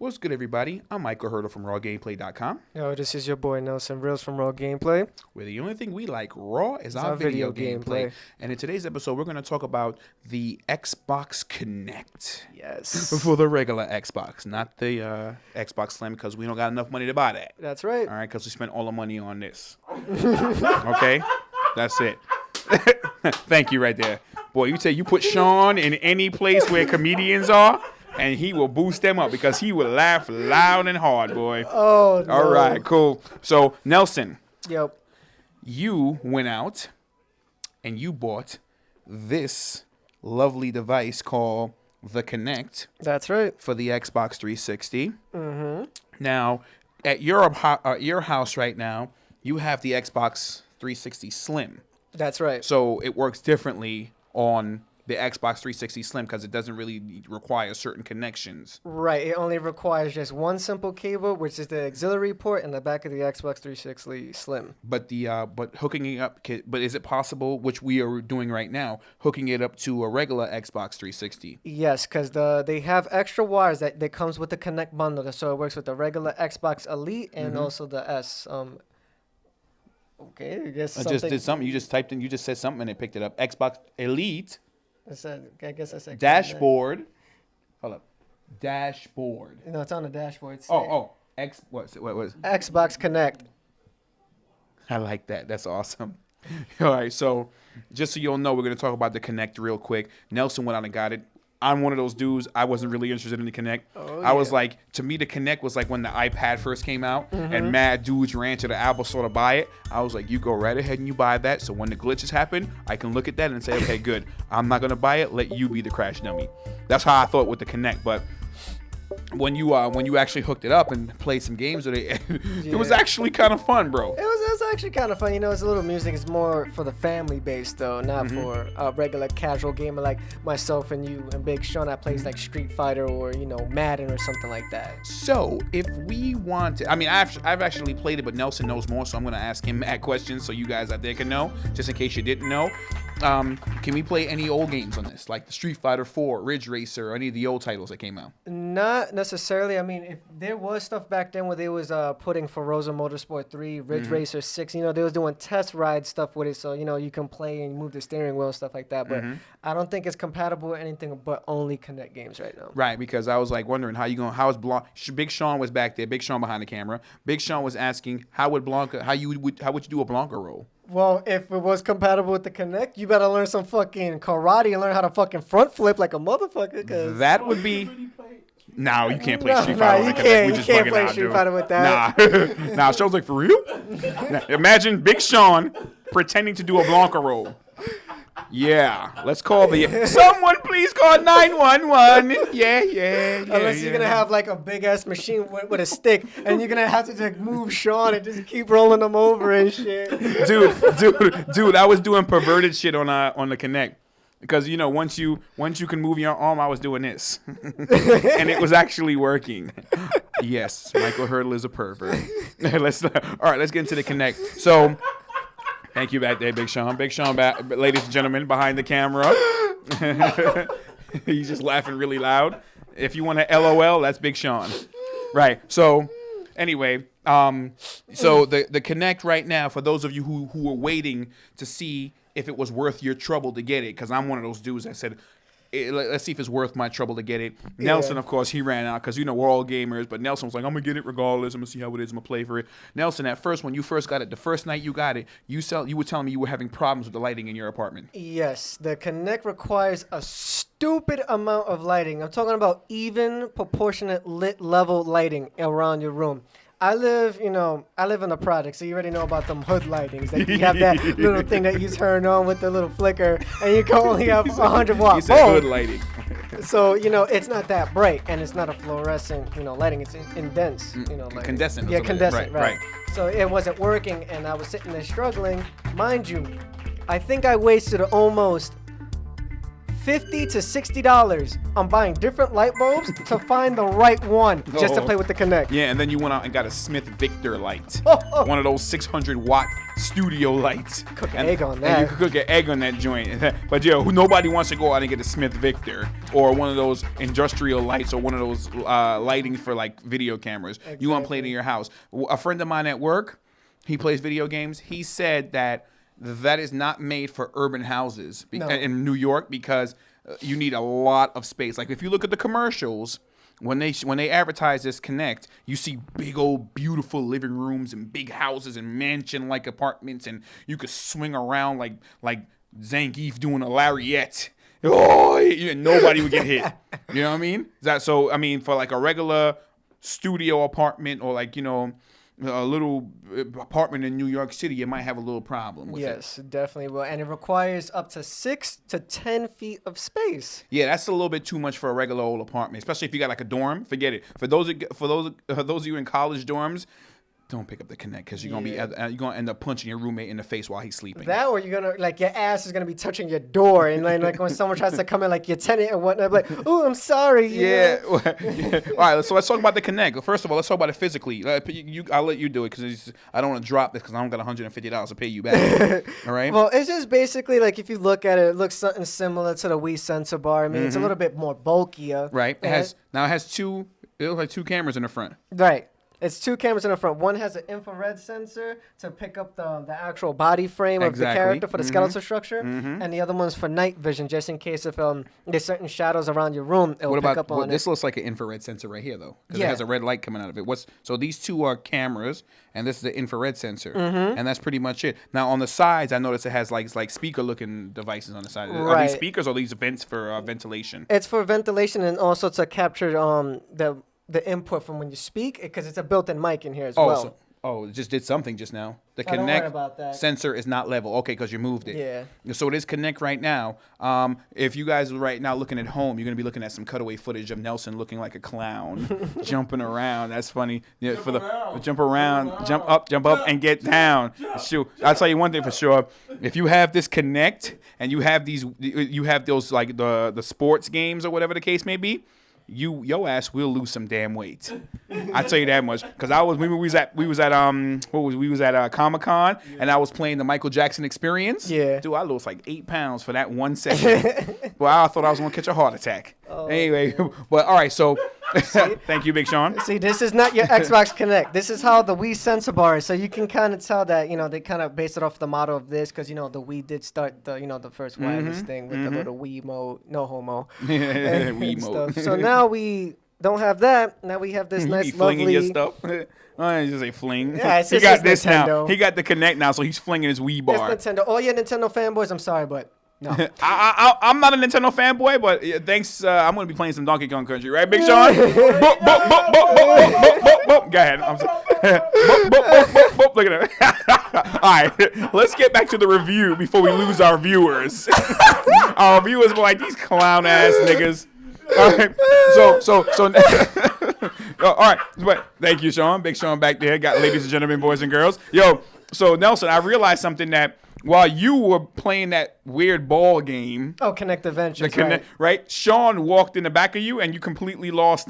What's good, everybody? I'm Michael Hurdle from RawGameplay.com. Yo, this is your boy Nelson Reels from Raw Gameplay. Where the only thing we like raw is our video gameplay. And in today's episode, we're going to talk about the Xbox Kinect. Yes. For the regular Xbox, not the Xbox Slim, because we don't got enough money to buy that. That's right. All right, because we spent all the money on this. Okay? That's it. Thank you right there. Boy, you put Sean in any place where comedians are, and he will boost them up because he will laugh loud and hard, boy. Oh, no. All right, cool. So, Nelson. Yep. You went out and you bought this lovely device called the Kinect. That's right. For the Xbox 360. Mm-hmm. Now, at your house right now, you have the Xbox 360 Slim. That's right. So it works differently on the Xbox 360 Slim because it doesn't really require certain connections. Right. It only requires just one simple cable, which is the auxiliary port in the back of the Xbox 360 Slim. But hooking it up, but is it possible, which we are doing right now, hooking it up to a regular Xbox 360? Yes, because they have extra wires that comes with the Kinect bundle, so it works with the regular Xbox Elite and also the S. Okay, I guess I just did something. You just typed in. You just said something, and it picked it up. Xbox Elite. I guess I said dashboard. Hold up. Dashboard. No, it's on the dashboard. What was Xbox Kinect. I like that. That's awesome. All right, so just so you'll know, we're going to talk about the Kinect real quick. Nelson went out and got it. I'm one of those dudes. I wasn't really interested in the Kinect. I was like, to me, the Kinect was like when the iPad first came out and mad dudes ran to the Apple Store to buy it. I was like, you go right ahead and you buy that. So when the glitches happen, I can look at that and say, okay, good. I'm not going to buy it. Let you be the crash dummy. That's how I thought with the Kinect. But when you actually hooked it up and played some games with it, it was actually kind of fun, bro. It was actually kind of fun. You know, it's a little music. It's more for the family base, though, not for a regular casual gamer like myself and you and Big Sean that plays like Street Fighter or, you know, Madden or something like that. So if we want to, I mean, I've actually played it, but Nelson knows more, so I'm going to ask him mad questions so you guys out there can know, just in case you didn't know. Can we play any old games on this, like the Street Fighter 4, Ridge Racer, or any of the old titles that came out? Not necessarily. I mean, if there was stuff back then where they was putting Forza Motorsport 3, Ridge Racer 6, you know, they was doing test ride stuff with it, so, you know, you can play and move the steering wheel and stuff like that, but I don't think it's compatible with anything but only Kinect games right now. Right, because I was like wondering Big Sean was back there, Big Sean behind the camera. Big Sean was asking how would you do a Blanca roll? Well, if it was compatible with the Kinect, you better learn some fucking karate and learn how to fucking front flip like a motherfucker. Cause that would be... No, you can't play Street Fighter with the Kinect. You can't play Street Fighter with that. Nah, Sean's like, for real? Now, imagine Big Sean pretending to do a Blanca roll. Yeah, let's call someone please call 911. Yeah. Unless you're gonna have like a big ass machine with a stick, and you're gonna have to like move Sean and just keep rolling them over and shit. Dude, I was doing perverted shit on the Kinect. Because, you know, once you can move your arm, I was doing this. And it was actually working. Yes, Michael Hurdle is a pervert. All right, let's get into the Kinect. So, thank you back there, Big Sean. Big Sean back, ladies and gentlemen, behind the camera. He's just laughing really loud. If you want to LOL, that's Big Sean. Right, so... Anyway, so the Kinect right now, for those of you who are waiting to see if it was worth your trouble to get it, because I'm one of those dudes that said, let's see if it's worth my trouble to get it. Yeah. Nelson, of course, he ran out because, you know, we're all gamers, but Nelson was like, I'm going to get it regardless. I'm going to see how it is. I'm going to play for it. Nelson, at first, when you first got it, the first night you got it, you were telling me you were having problems with the lighting in your apartment. Yes, the Kinect requires a stupid amount of lighting. I'm talking about even proportionate lit level lighting around your room. I live in the project, so you already know about them hood lightings. Like you have that little thing that you turn on with the little flicker, and you can only have 100 watts. You said hood lighting. So, you know, it's not that bright, and it's not a fluorescent, you know, lighting. It's indents, you know, like Condensant. Yeah, condensant, right. So it wasn't working, and I was sitting there struggling. Mind you, I think I wasted almost $50 to $60 on buying different light bulbs to find the right one just to play with the Kinect. Yeah, and then you went out and got a Smith Victor light. One of those 600-watt studio lights. Cook an egg on that. And you could cook an egg on that joint. But nobody wants to go out and get a Smith Victor or one of those industrial lights or one of those lighting for like video cameras. Exactly. You want to play it in your house. A friend of mine at work, he plays video games. He said that is not made for urban houses in New York because you need a lot of space. Like if you look at the commercials, when they advertise this Kinect, you see big old beautiful living rooms and big houses and mansion-like apartments, and you could swing around like Zangief doing a lariat. Oh, nobody would get hit. You know what I mean? For like a regular studio apartment or like, a little apartment in New York City, you might have a little problem with it. Yes, definitely will. And it requires up to 6 to 10 feet of space. Yeah, that's a little bit too much for a regular old apartment, especially if you got like a dorm. Forget it. For those of you in college dorms, don't pick up the Kinect because you're gonna end up punching your roommate in the face while he's sleeping. That, or you're gonna your ass is gonna be touching your door, and like when someone tries to come in, like your tenant and whatnot, like, oh, I'm sorry. Yeah. All right. So let's talk about the Kinect. First of all, let's talk about it physically. I'll let you do it because I don't want to drop this because I don't got $150 to pay you back. All right. Well, it's just basically like if you look at it, it looks something similar to the Wii sensor bar. I mean, it's a little bit more bulkier. Right. It has two. It looks like two cameras in the front. Right. It's two cameras in the front. One has an infrared sensor to pick up the actual body frame of the character for the skeletal structure, and the other one's for night vision, just in case if there's certain shadows around your room, it'll pick up on it. This looks like an infrared sensor right here, though, because it has a red light coming out of it. So these two are cameras, and this is the infrared sensor, and that's pretty much it. Now on the sides, I noticed it has like speaker-looking devices on the side. Right. Are these speakers or these vents for ventilation? It's for ventilation and also to capture the input from when you speak, because it's a built-in mic in here as well. It just did something just now. The Kinect sensor is not level. Okay, because you moved it. Yeah. So it is Kinect right now. If you guys are right now looking at home, you're going to be looking at some cutaway footage of Nelson looking like a clown, jumping around. That's funny. Yeah, jump around, jump up, and get down. Shoot, I'll tell you one thing for sure. If you have this Kinect and you have those like the sports games or whatever the case may be, your ass will lose some damn weight. I tell you that much, because we was at Comic-Con, and I was playing the Michael Jackson Experience. Yeah, dude, I lost like 8 pounds for that 1 second. Well, I thought I was gonna catch a heart attack. Anyway, but all right, so thank you, Big Sean. See, this is not your Xbox Kinect. This is how the Wii sensor bar is. So you can kind of tell that they kind of based it off the model of this, because the Wii did start the first wireless thing with the little Wii mode, no homo. Wii mode. So now we don't have that. Now we have this nice, flinging lovely. Your stuff. I just say fling. Yeah, he got this Nintendo. Now. He got the Kinect now, so he's flinging his Wii bar. It's Nintendo. Oh yeah, Nintendo fanboys. I'm sorry, but. No. I'm not a Nintendo fanboy, but thanks. I'm gonna be playing some Donkey Kong Country, right, Big Sean? Go ahead. I'm sorry. Look at that. All right, let's get back to the review before we lose our viewers. Our viewers were like, these clown ass niggas. All right, so all right, but thank you, Sean. Big Sean back there. Got ladies and gentlemen, boys and girls. Yo, so Nelson, I realized something that. While you were playing that weird ball game, Kinect Adventures, right? Sean walked in the back of you, and you completely lost.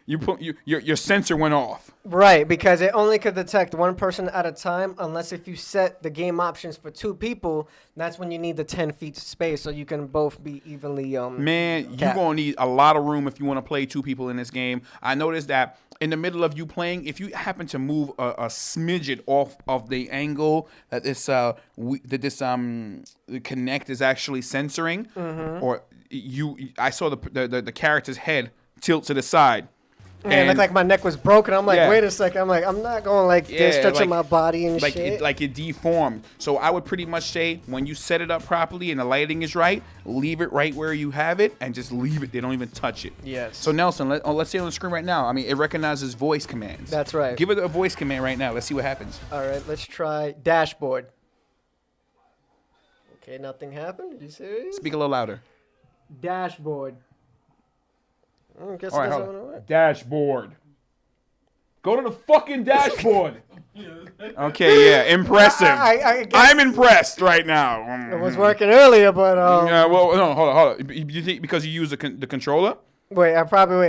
Your sensor went off. Right, because it only could detect one person at a time, unless if you set the game options for 2 people. That's when you need the 10 feet space, so you can both be evenly. Man, you're gonna need a lot of room if you want to play 2 people in this game. I noticed that in the middle of you playing, if you happen to move a smidget off of the angle that this Kinect is actually censoring, or I saw the character's head tilt to the side. And it looked like my neck was broken. I'm like, wait a second. I'm like, I'm not going this, stretching my body and shit. It deformed. So I would pretty much say, when you set it up properly and the lighting is right, leave it right where you have it and just leave it. They don't even touch it. Yes. So Nelson, let's see on the screen right now. I mean, it recognizes voice commands. That's right. Give it a voice command right now. Let's see what happens. All right, let's try dashboard. Okay, nothing happened. Are you serious? Speak a little louder. Dashboard. I guess all right, hold on. Dashboard. Go to the fucking dashboard. Okay, yeah, impressive. I guess I'm impressed right now. it was working earlier, but Yeah, well, no, hold on. You think because you use the controller? wait,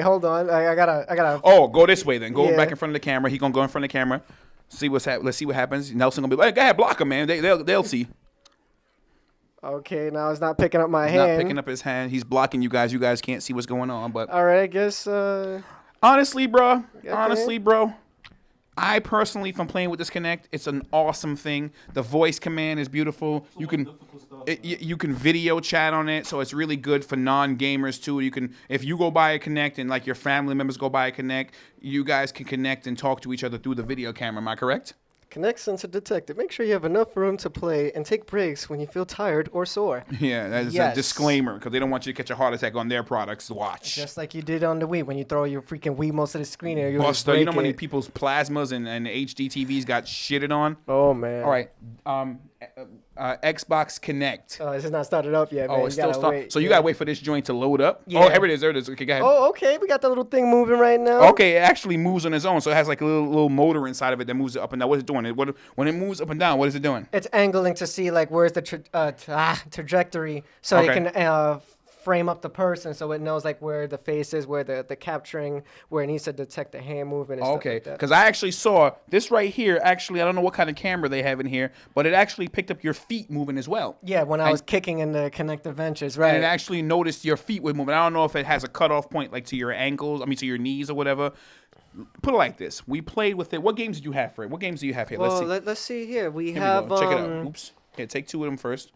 hold on. I gotta. Oh, go this way then. Go Yeah. back in front of the camera. He gonna go in front of the camera. See what's Let's see what happens. Nelson gonna be like, "Go ahead, block him, man. They'll see." Okay, now it's not picking up my He's hand. not picking up his hand. He's blocking you guys. You guys can't see what's going on. But All right, I guess. honestly, bro. Okay. Honestly, bro. I personally, from playing with this Kinect, it's an awesome thing. The voice command is beautiful. You can video chat on it, so it's really good for non-gamers too. You can, if you go buy a Kinect and like your family members go buy a Kinect, you guys can connect and talk to each other through the video camera. Am I correct? Kinect sensor detected. Make sure you have enough room to play and take breaks when you feel tired or sore. Yeah, that's a disclaimer because they don't want you to catch a heart attack on their products to watch. Just like you did on the Wii when you throw your freaking Wii most of the screen there. Buster, you know how many people's plasmas and HD TVs got shitted on? Oh, man. All right. Xbox Kinect. Oh, this is not started up yet, man. Oh, it's still starting. So you gotta wait for this joint to load up. Yeah. Oh, here it is. There it is. Okay, go ahead. Oh, okay. We got the little thing moving right now. Okay, it actually moves on its own. So it has like a little motor inside of it that moves it up and down. What is it doing? When it moves up and down, what is it doing? It's angling to see like where's the trajectory, so Okay. it can frame up the person, so it knows like where the face is, where the capturing, where it needs to detect the hand movement. And Okay, stuff like that. because I actually saw this right here. Actually, I don't know what kind of camera they have in here, but it actually picked up your feet moving as well. Yeah, when I was kicking in the Kinect Adventures, right? And it actually noticed your feet were moving. I don't know if it has a cutoff point like to your ankles, to your knees or whatever. Put it like this. We played with it. What games did you have for it? What games do you have here? Well, Let's see. let's see here. We Here we have go. Check it out. Oops. Here, take two of them first.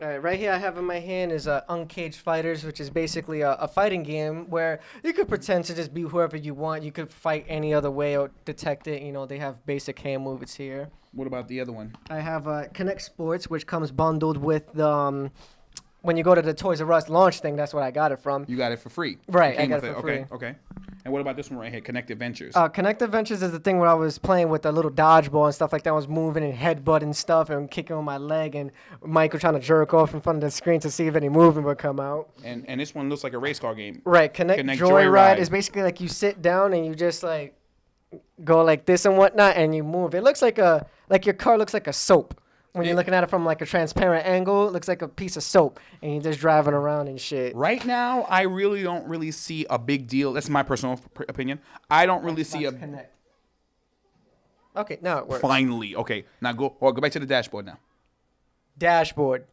All right here I have in my hand is Uncaged Fighters, which is basically a fighting game where you could pretend to just be whoever you want. You could fight any other way or detect it. You know, they have basic hand movements here. What about the other one? I have Kinect Sports, which comes bundled with the when you go to the Toys R Us launch thing. That's what I got it from. You got it for free. Right, I got it for free. Okay. And what about this one right here? Kinect Adventures. Kinect Adventures is the thing where I was playing with the little dodgeball and stuff like that. I was moving and headbutting stuff and kicking on my leg, and Michael trying to jerk off in front of the screen to see if any movement would come out. And this one looks like a race car game. Right, Kinect Joyride is basically like you sit down and you just like go like this and whatnot, and you move. It looks like your car looks like a soap. When you're looking at it from like a transparent angle, it looks like a piece of soap, and you're just driving around and shit. Right now, I really don't really see a big deal. That's my personal opinion. I don't really see a. Kinect. Okay, now it works. Finally, okay. Now go back to the dashboard now. Dashboard.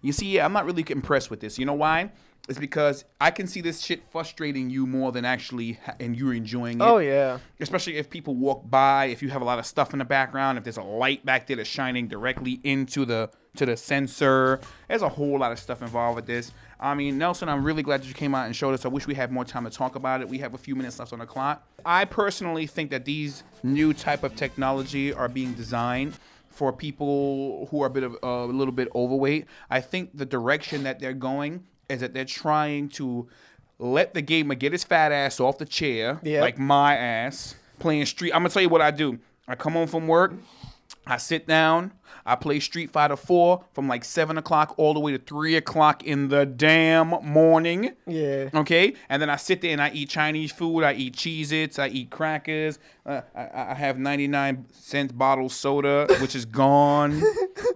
You see, I'm not really impressed with this. You know why? It's because I can see this shit frustrating you more than actually, and you're enjoying it. Oh yeah. Especially if people walk by, if you have a lot of stuff in the background, if there's a light back there that's shining directly into the sensor. There's a whole lot of stuff involved with this. I mean, Nelson, I'm really glad that you came out and showed us. I wish we had more time to talk about it. We have a few minutes left on the clock. I personally think that these new type of technology are being designed for people who are a little bit overweight. I think the direction that they're going is that they're trying to let the gamer get his fat ass off the chair, like my ass, playing Street. I'm going to tell you what I do. I come home from work. I sit down. I play Street Fighter 4 from like 7 o'clock all the way to 3 o'clock in the damn morning. Yeah. Okay? And then I sit there and I eat Chinese food. I eat Cheez-Its. I eat crackers. I have 99-cent bottled soda, which is gone.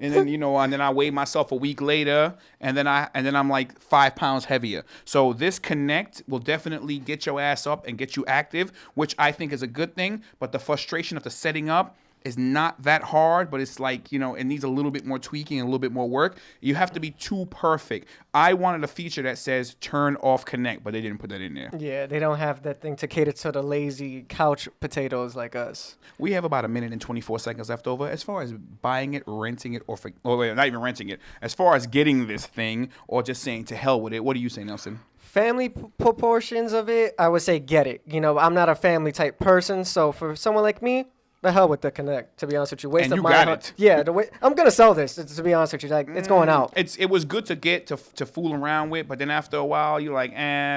And then, and then I weigh myself a week later. And then I'm like 5 pounds heavier. So this Kinect will definitely get your ass up and get you active, which I think is a good thing. But the frustration of the setting up is not that hard, but it's like, it needs a little bit more tweaking and a little bit more work. You have to be too perfect. I wanted a feature that says turn off Kinect, but they didn't put that in there. Yeah, they don't have that thing to cater to the lazy couch potatoes like us. We have about 1 minute and 24 seconds left over. As far as buying it, renting it, not even renting it. As far as getting this thing or just saying to hell with it, what do you say, Nelson? Family proportions of it, I would say get it. I'm not a family type person, so for someone like me, The hell with the Kinect, to be honest with you. Waste And of you my got it. Yeah, I'm gonna sell this. To be honest with you, like it's going out. It was good to get to fool around with, but then after a while, you're like,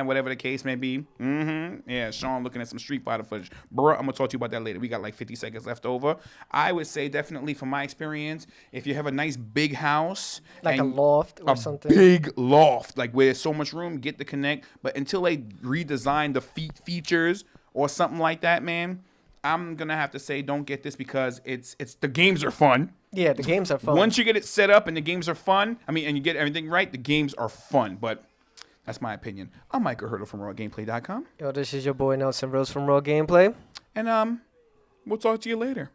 whatever the case may be. Yeah, Sean looking at some Street Fighter footage. Bro, I'm gonna talk to you about that later. We got like 50 seconds left over. I would say definitely from my experience, if you have a nice big house, Like a and loft or a something. big loft, like where there's so much room, get the Kinect. But until they redesign the features or something like that, man, I'm gonna have to say don't get this because it's the games are fun. Yeah, the games are fun. Once you get it set up and the games are fun, and you get everything right, the games are fun. But that's my opinion. I'm Michael Hurdle from RawGameplay.com. Yo, this is your boy Nelson Rose from Raw Gameplay. And we'll talk to you later.